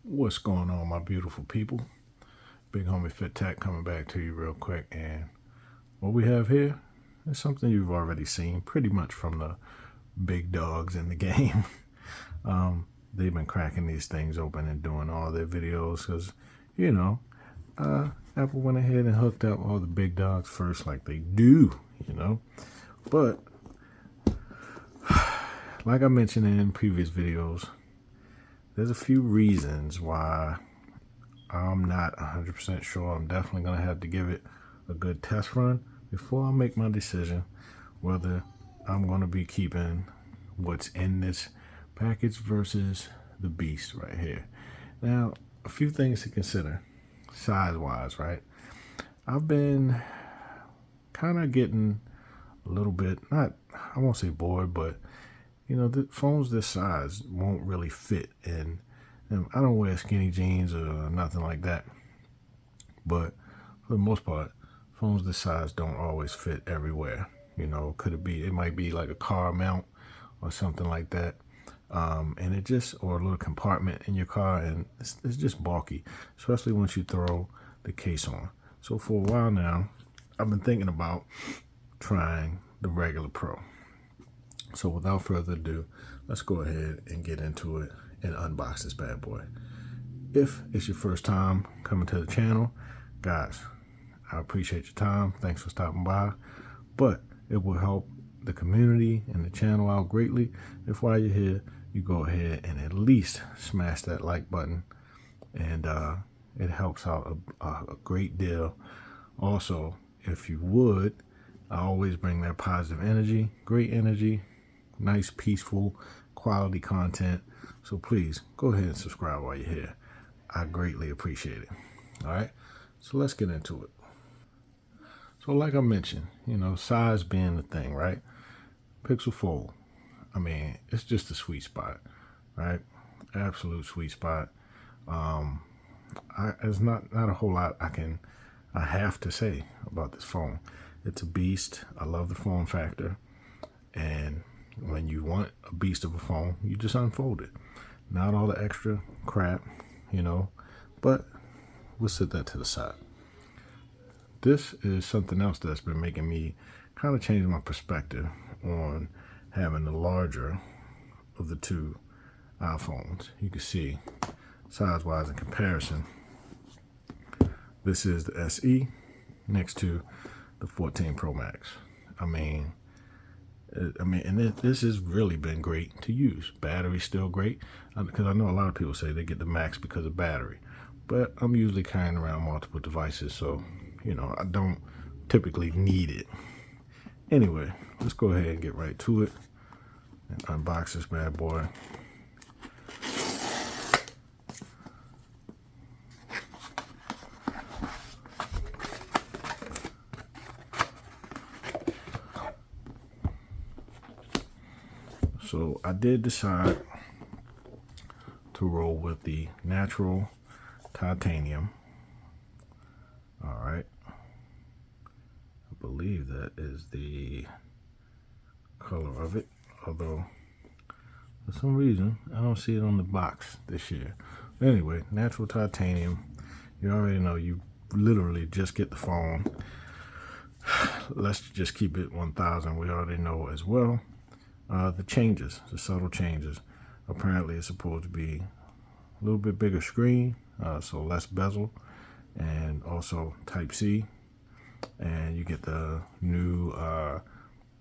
What's going on, my beautiful people? Big homie Fit Tech coming back to you real quick. And what we have here is something you've already seen pretty much from the big dogs in the game. They've been cracking these things open and doing all their videos because, you know, Apple went ahead and hooked up all the big dogs first, like they do, But, like I mentioned in previous videos, there's a few reasons why I'm not 100% sure. I'm definitely going to have to give it a good test run before I make my decision whether I'm going to be keeping what's in this package versus the beast right here. Now, a few things to consider size-wise, right? I've been kind of getting a little bit, I won't say bored, but the phones this size won't really fit in. And I don't wear skinny jeans or nothing like that, but for the most part, phones this size don't always fit everywhere. It might be like a car mount or something like that. And it just, or a little compartment in your car, and it's just bulky, especially once you throw the case on. So for a while now, I've been thinking about trying the regular Pro. So without further ado, let's go ahead and get into it and unbox this bad boy. If it's your first time coming to the channel, guys, I appreciate your time. Thanks for stopping by. But it will help the community and the channel out greatly if while you're here, you go ahead and at least smash that like button. And it helps out a great deal. Also, if you would, I always bring that positive energy, great energy, nice, peaceful, quality content. So please go ahead and subscribe while you're here. I greatly appreciate it. All right, so let's get into it. So like I mentioned, size being the thing, right? Pixel Fold. I mean, it's just a sweet spot, right? Absolute sweet spot. There's not a whole lot I have to say about this phone. It's a beast. I love the form factor. And when you want a beast of a phone, you just unfold it. Not all the extra crap, but we'll set that to the side. This is something else that's been making me kind of change my perspective on having the larger of the two iPhones. You can see size-wise in comparison, this is the SE next to the 14 Pro Max. This has really been great to use. Battery's still great, because I know a lot of people say they get the Max because of battery, but I'm usually carrying around multiple devices, so I don't typically need it. Anyway, let's go ahead and get right to it and unbox this bad boy. So I did decide to roll with the natural titanium. All right. I believe that is the color of it, although for some reason I don't see it on the box this year. Anyway, natural titanium. You already know, you literally just get the phone. Let's just keep it 1000. We already know as well. The subtle changes. Apparently it's supposed to be a little bit bigger screen, so less bezel, and also Type-C, and you get the new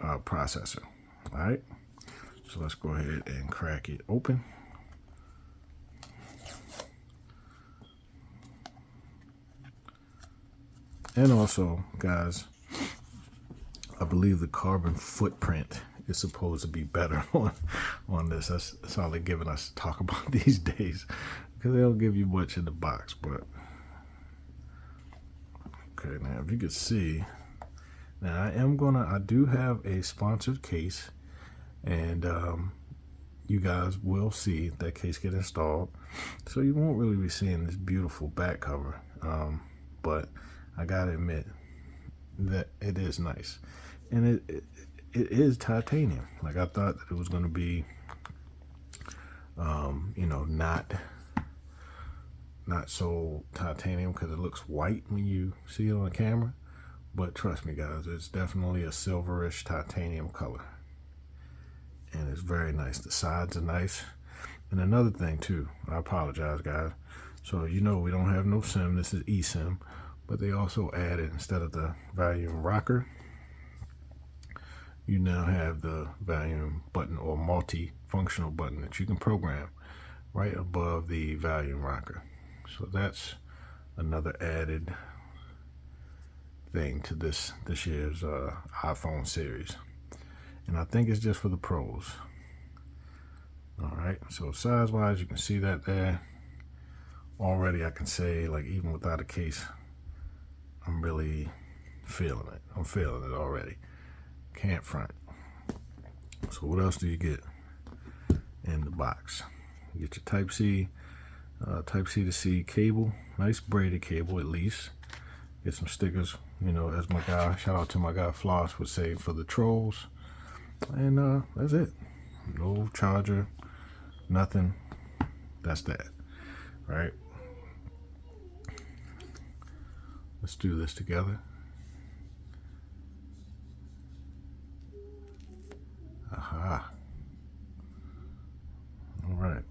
processor. All right, so let's go ahead and crack it open. And also, guys, I believe the carbon footprint is supposed to be better on this. That's all they're giving us to talk about these days, because they don't give you much in the box. But okay, now if you can see, now I do have a sponsored case, and you guys will see that case get installed, so you won't really be seeing this beautiful back cover, but I gotta admit that it is nice, and it is titanium. Like, I thought that it was going to be not not so titanium because it looks white when you see it on the camera. But trust me, guys, it's definitely a silverish titanium color. And it's very nice. The sides are nice. And another thing, too, I apologize, guys. So, you know, we don't have no SIM. This is eSIM. But they also added, instead of the volume rocker, you now have the volume button or multi-functional button that you can program right above the volume rocker. So that's another added thing to this year's iPhone series. And I think it's just for the pros. All right, so size-wise, you can see that there. Already I can say, like, even without a case, I'm really feeling it. I'm feeling it already. Can't front. So what else do you get in the box? You get your Type-C to C cable. Nice braided cable, at least. Get some stickers, you know, as my guy, shout out to my guy Floss, would say, for the trolls. And that's it. No charger, nothing. That's that. Right? Let's do this together. Aha. All right.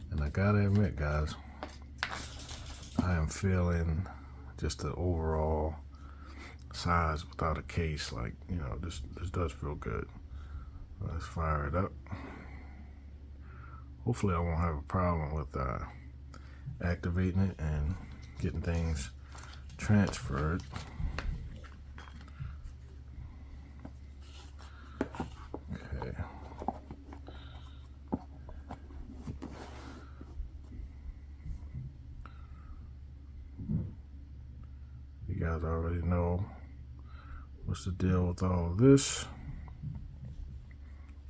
And I gotta admit, guys, I am feeling just the overall size without a case. Like, you know, this does feel good. Let's fire it up. Hopefully I won't have a problem with activating it and getting things transferred. Okay. You guys already know what's the deal with all of this.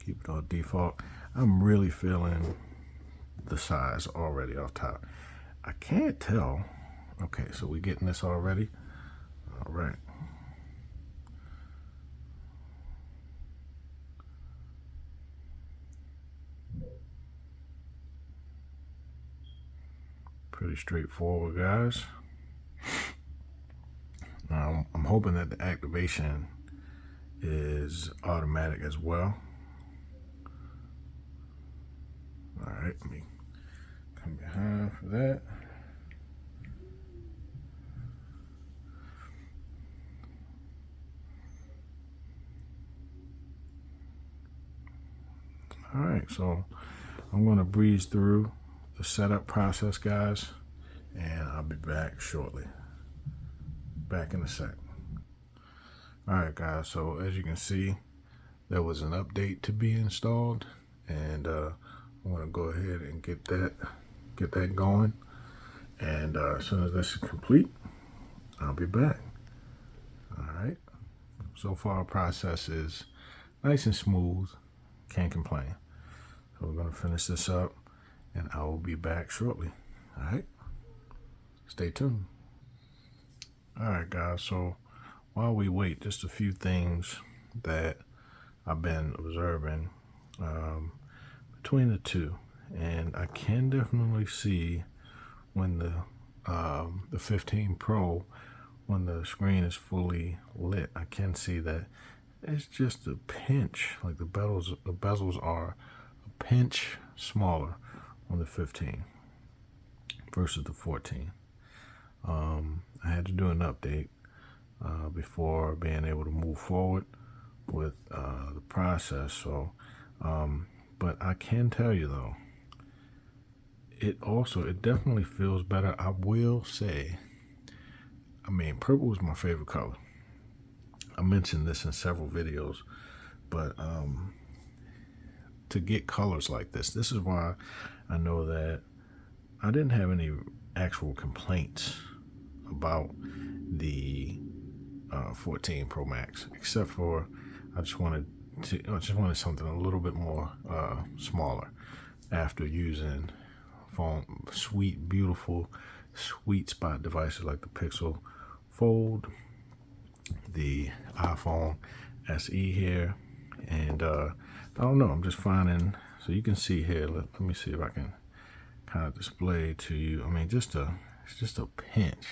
Keep it on default. I'm really feeling the size already off top. I can't tell. Okay, so we're getting this already. All right. Pretty straightforward, guys. I'm hoping that the activation is automatic as well. All right, let me come behind for that. All right, so I'm going to breeze through the setup process, guys, and I'll be back shortly. Back in a sec. All right, guys, so as you can see, there was an update to be installed, and I'm going to go ahead and get that going. And as soon as this is complete, I'll be back. All right. So far, our process is nice and smooth. Can't complain. So we're going to finish this up, and I will be back shortly. All right. Stay tuned. All right, guys. So while we wait, just a few things that I've been observing between the two, and I can definitely see when the 15 Pro, when the screen is fully lit, I can see that it's just a pinch, like the bezels are a pinch smaller on the 15 versus the 14. I had to do an update before being able to move forward with the process. So, but I can tell you though, it definitely feels better. I will say, I mean, purple is my favorite color. I mentioned this in several videos, but to get colors like this is why I know that I didn't have any actual complaints about the 14 Pro Max, except for I just wanted something a little bit more smaller after using sweet, beautiful, sweet spot devices like the Pixel Fold, the iPhone SE here, and I don't know, I'm just finding, so you can see here, let me see if I can kind of display to you. I mean, it's just a pinch.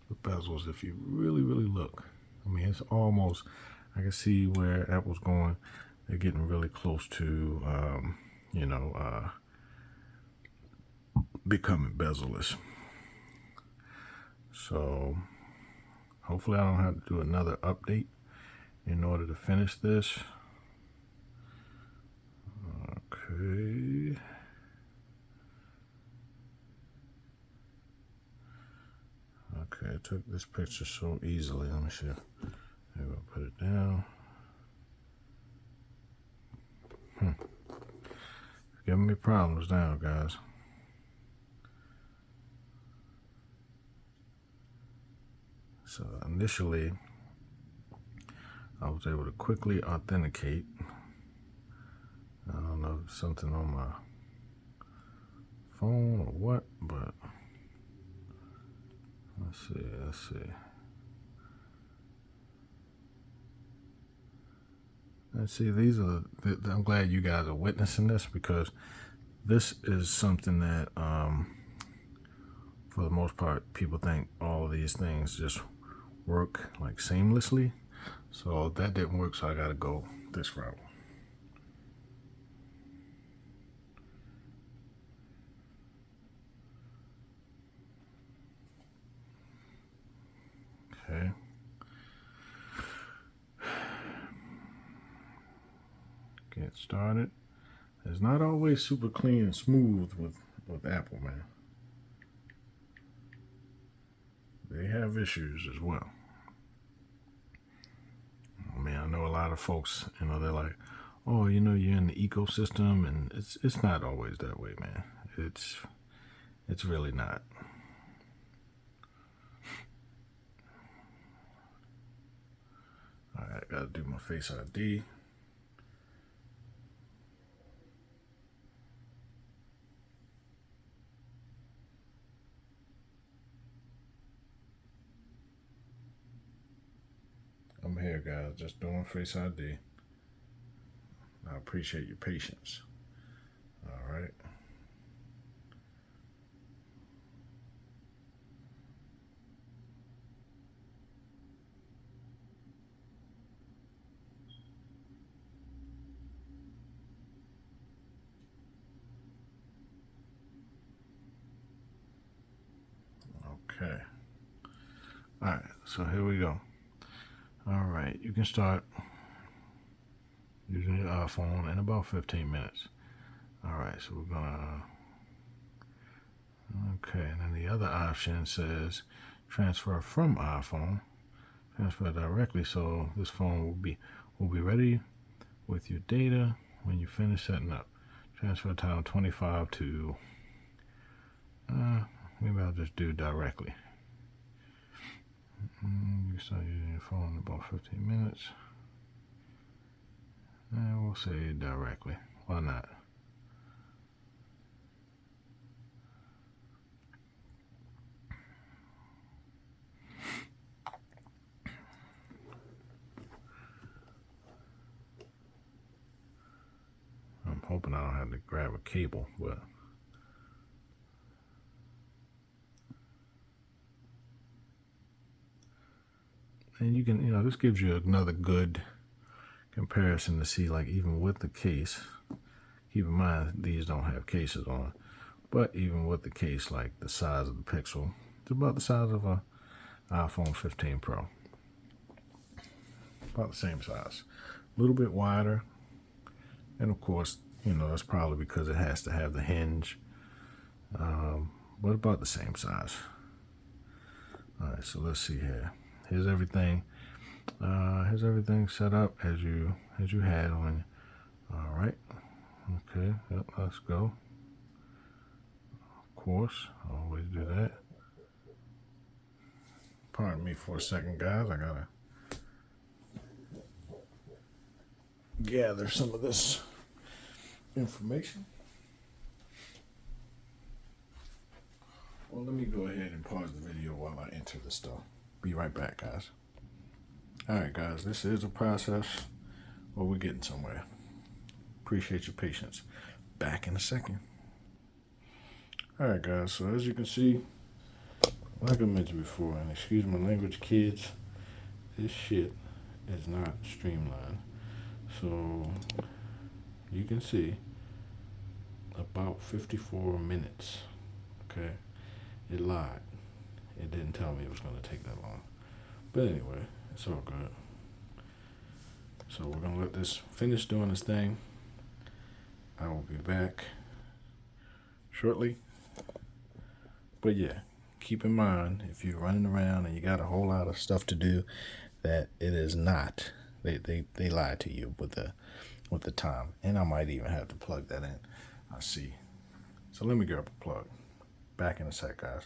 The bezels, if you really look, I mean, it's almost, I can see where Apple's going. They're getting really close to, becoming bezel-less. So hopefully I don't have to do another update in order to finish this. Okay. Okay, I took this picture so easily. Let me see. There we go, put it down. Giving me problems now, guys. So initially, I was able to quickly authenticate. I don't know if it's something on my phone or what, but let's see. Let's see, these are, I'm glad you guys are witnessing this, because this is something that, for the most part, people think all of these things just work like seamlessly. So that didn't work, so I gotta go this route. Okay. Get started. It's not always super clean and smooth with Apple, man. They have issues as well. I mean, I know a lot of folks, they're like, oh, you're in the ecosystem, and it's not always that way, man. It's really not. All right, gotta do my Face ID. I'm here, guys, just doing Face ID. I appreciate your patience. All right. Okay. All right, so here we go. All right, you can start using your iPhone in about 15 minutes. All right, so we're gonna, okay, and then the other option says transfer from iPhone, transfer directly. So this phone will be ready with your data when you finish setting up. Transfer time 25 to, maybe I'll just do directly. You start using your phone in about 15 minutes. And we'll say directly. Why not? I'm hoping I don't have to grab a cable, but and you can, this gives you another good comparison to see, like, even with the case, keep in mind these don't have cases on, but even with the case, like the size of the Pixel, it's about the size of a iPhone 15 Pro. About the same size. A little bit wider, and of course, that's probably because it has to have the hinge, but about the same size. All right, so let's see here. Here's everything. Here's everything set up as you had on. All right. Okay. Yep, let's go. Of course, always do that. Pardon me for a second, guys. I gotta gather some of this information. Well, let me go ahead and pause the video while I enter the stuff. Be right back, guys. All right, guys, this is a process, but we're getting somewhere. Appreciate your patience. Back in a second. Alright guys, so as you can see, like I mentioned before, and excuse my language kids, this shit is not streamlined. So you can see about 54 minutes. Okay, it lied. It didn't tell me it was going to take that long. But anyway, it's all good. So we're going to let this finish doing this thing. I will be back shortly. But yeah, keep in mind, if you're running around and you got a whole lot of stuff to do, that it is not. They lied to you with the time. And I might even have to plug that in. I see. So let me grab a plug. Back in a sec, guys.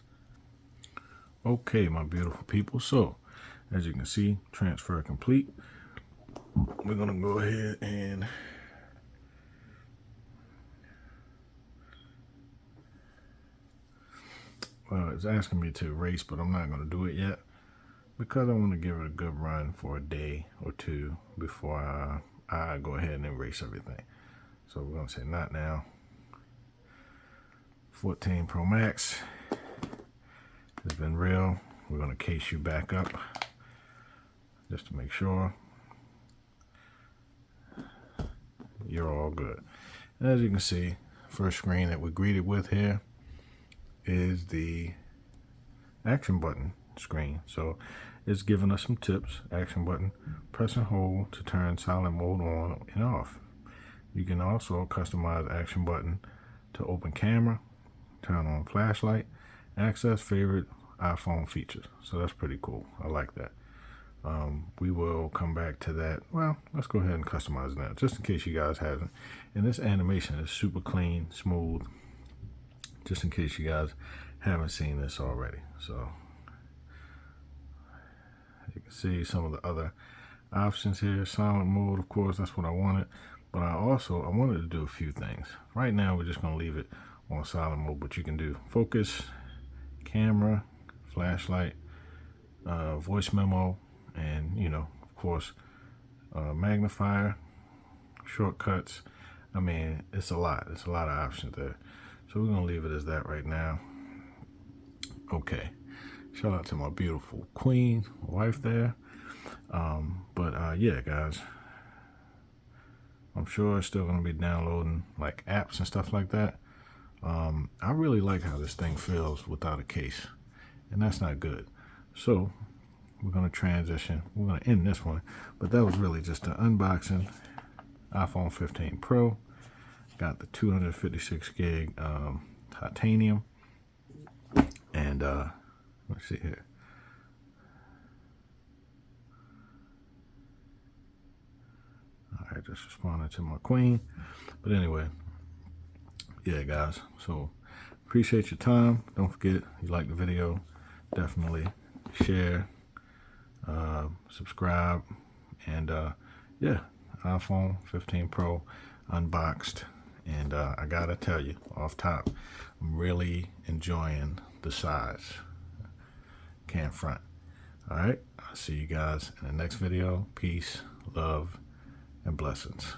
Okay, my beautiful people. So, as you can see, transfer complete. We're going to go ahead and well, it's asking me to erase, but I'm not going to do it yet because I want to give it a good run for a day or two before I go ahead and erase everything. So we're going to say not now. 14 Pro Max has been real. We're going to case you back up just to make sure you're all good. And as you can see, first screen that we're greeted with here is the action button screen. So it's giving us some tips. Action button, press and hold to turn silent mode on and off. You can also customize action button to open camera, turn on flashlight, access favorite iPhone features. So that's pretty cool. I like that. We will come back to that. Well, let's go ahead and customize that just in case you guys haven't. And this animation is super clean, smooth, just in case you guys haven't seen this already. So you can see some of the other options here. Silent mode, of course, that's what I wanted. But I wanted to do a few things. Right now, we're just going to leave it on silent mode, but you can do focus, camera, flashlight, voice memo, and, you know, of course, magnifier, shortcuts. I mean, it's a lot. It's a lot of options there. So we're going to leave it as that right now. Okay. Shout out to my beautiful queen, wife there. Yeah, guys. I'm sure it's still going to be downloading like apps and stuff like that. I really like how this thing feels without a case. And that's not good. So we're going to transition. We're going to end this one. But that was really just an unboxing. iPhone 15 Pro. Got the 256 gig titanium. And let's see here. Alright, just responding to my queen. But anyway, yeah, guys. So appreciate your time. Don't forget, if you like the video, definitely share, subscribe, and yeah, iPhone 15 Pro unboxed. And I gotta tell you, off top, I'm really enjoying the size. Can't front. Alright, I'll see you guys in the next video. Peace, love, and blessings.